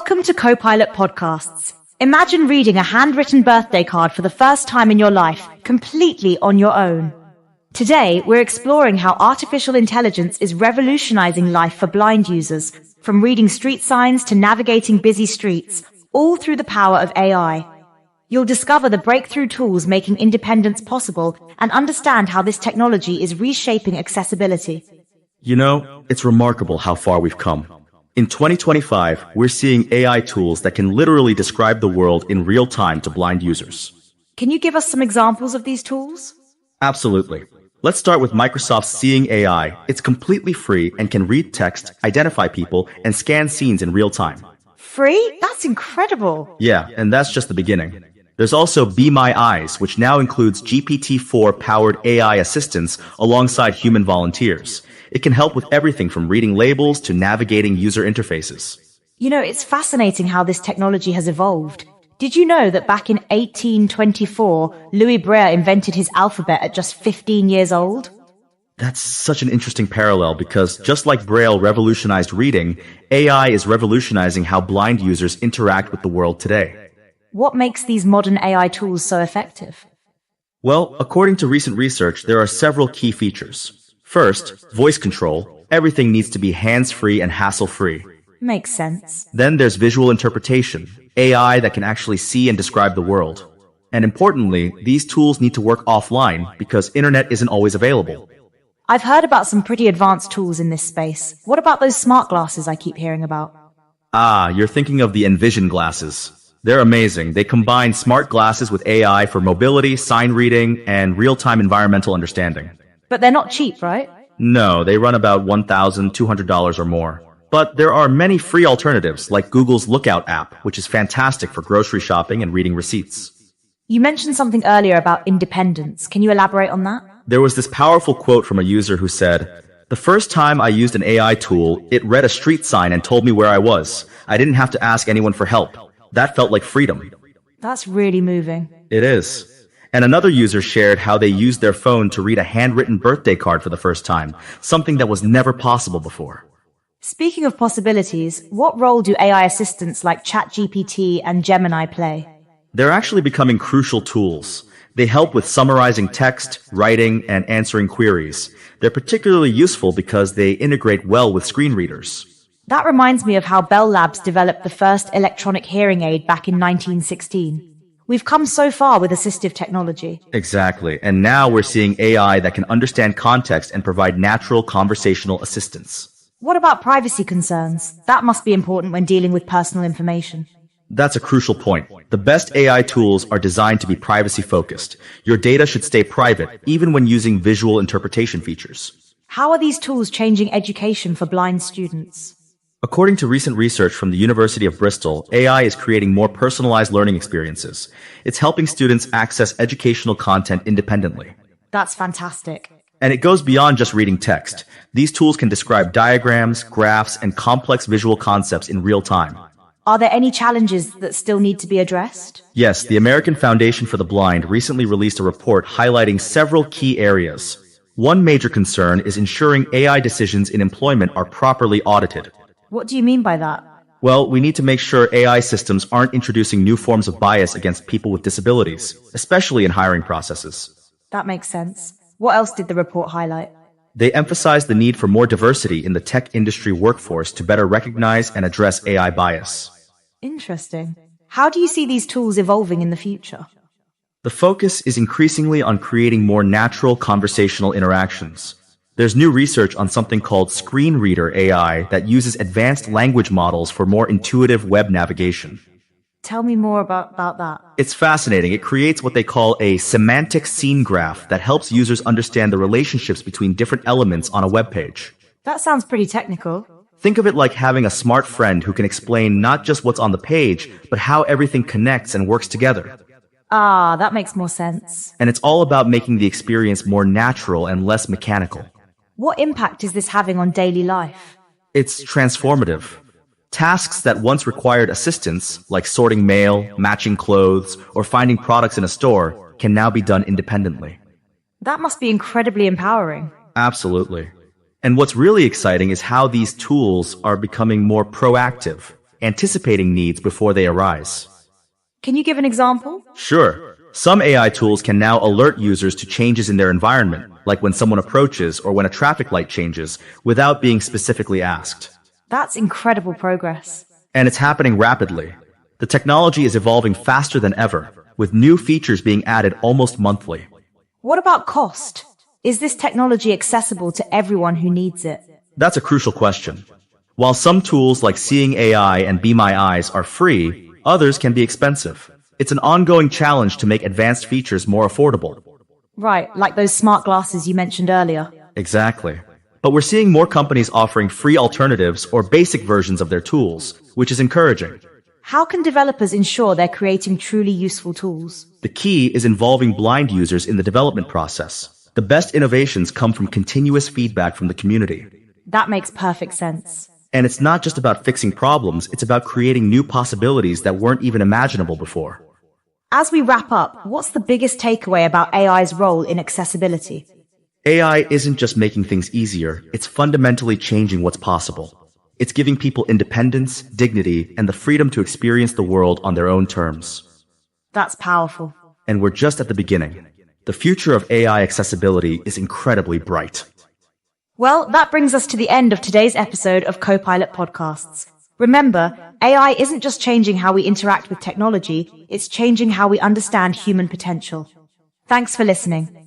Welcome to Copilot Podcasts. Imagine reading a handwritten birthday card for the first time in your life, completely on your own. Today, we're exploring how artificial intelligence is revolutionizing life for blind users, from reading street signs to navigating busy streets, all through the power of AI. You'll discover the breakthrough tools making independence possible and understand how this technology is reshaping accessibility. You know, it's remarkable how far we've come. In 2025, we're seeing AI tools that can literally describe the world in real time to blind users. Can you give us some examples of these tools? Absolutely. Let's start with Microsoft's Seeing AI. It's completely free and can read text, identify people, and scan scenes in real time. Free? That's incredible. Yeah, and that's just the beginning. There's also Be My Eyes, which now includes GPT-4-powered AI assistants alongside human volunteers. It can help with everything from reading labels to navigating user interfaces. You know, it's fascinating how this technology has evolved. Did you know that back in 1824, Louis Braille invented his alphabet at just 15 years old? That's such an interesting parallel because just like Braille revolutionized reading, AI is revolutionizing how blind users interact with the world today. What makes these modern AI tools so effective? Well, according to recent research, there are several key features. First, voice control. Everything needs to be hands-free and hassle-free. Makes sense. Then there's visual interpretation, AI that can actually see and describe the world. And importantly, these tools need to work offline because internet isn't always available. I've heard about some pretty advanced tools in this space. What about those smart glasses I keep hearing about? Ah, you're thinking of the Envision glasses. They're amazing. They combine smart glasses with AI for mobility, sign reading, and real-time environmental understanding. But they're not cheap, right? No, they run about $1,200 or more. But there are many free alternatives, like Google's Lookout app, which is fantastic for grocery shopping and reading receipts. You mentioned something earlier about independence. Can you elaborate on that? There was this powerful quote from a user who said, "The first time I used an AI tool, it read a street sign and told me where I was. I didn't have to ask anyone for help. That felt like freedom." That's really moving. It is. And another user shared how they used their phone to read a handwritten birthday card for the first time, something that was never possible before. Speaking of possibilities, what role do AI assistants like ChatGPT and Gemini play? They're actually becoming crucial tools. They help with summarizing text, writing, and answering queries. They're particularly useful because they integrate well with screen readers. That reminds me of how Bell Labs developed the first electronic hearing aid back in 1916. We've come so far with assistive technology. Exactly. And now we're seeing AI that can understand context and provide natural conversational assistance. What about privacy concerns? That must be important when dealing with personal information. That's a crucial point. The best AI tools are designed to be privacy-focused. Your data should stay private, even when using visual interpretation features. How are these tools changing education for blind students? According to recent research from the University of Bristol, AI is creating more personalized learning experiences. It's helping students access educational content independently. That's fantastic. And it goes beyond just reading text. These tools can describe diagrams, graphs, and complex visual concepts in real time. Are there any challenges that still need to be addressed? Yes, the American Foundation for the Blind recently released a report highlighting several key areas. One major concern is ensuring AI decisions in employment are properly audited. What do you mean by that? Well, we need to make sure AI systems aren't introducing new forms of bias against people with disabilities, especially in hiring processes. That makes sense. What else did the report highlight? They emphasized the need for more diversity in the tech industry workforce to better recognize and address AI bias. Interesting. How do you see these tools evolving in the future? The focus is increasingly on creating more natural conversational interactions. There's new research on something called Screen Reader AI that uses advanced language models for more intuitive web navigation. Tell me more about that. It's fascinating. It creates what they call a semantic scene graph that helps users understand the relationships between different elements on a web page. That sounds pretty technical. Think of it like having a smart friend who can explain not just what's on the page, but how everything connects and works together. Ah, that makes more sense. And it's all about making the experience more natural and less mechanical. What impact is this having on daily life? It's transformative. Tasks that once required assistance, like sorting mail, matching clothes, or finding products in a store, can now be done independently. That must be incredibly empowering. Absolutely. And what's really exciting is how these tools are becoming more proactive. anticipating needs before they arise. Can you give an example? Sure, some AI tools can now alert users to changes in their environment, like when someone approaches or when a traffic light changes, without being specifically asked. That's incredible progress. And it's happening rapidly. The technology is evolving faster than ever, with new features being added almost monthly. What about cost? Is this technology accessible to everyone who needs it? That's a crucial question. While some tools like Seeing AI and Be My Eyes are free, others can be expensive. It's an ongoing challenge to make advanced features more affordable. Right, like those smart glasses you mentioned earlier. Exactly. But we're seeing more companies offering free alternatives or basic versions of their tools, which is encouraging. How can developers ensure they're creating truly useful tools? The key is involving blind users in the development process. The best innovations come from continuous feedback from the community. That makes perfect sense. And it's not just about fixing problems, it's about creating new possibilities that weren't even imaginable before. As we wrap up, what's the biggest takeaway about AI's role in accessibility? AI isn't just making things easier, it's fundamentally changing what's possible. It's giving people independence, dignity, and the freedom to experience the world on their own terms. That's powerful. And we're just at the beginning. The future of AI accessibility is incredibly bright. Well, that brings us to the end of today's episode of Copilot Podcasts. Remember, AI isn't just changing how we interact with technology, it's changing how we understand human potential. Thanks for listening.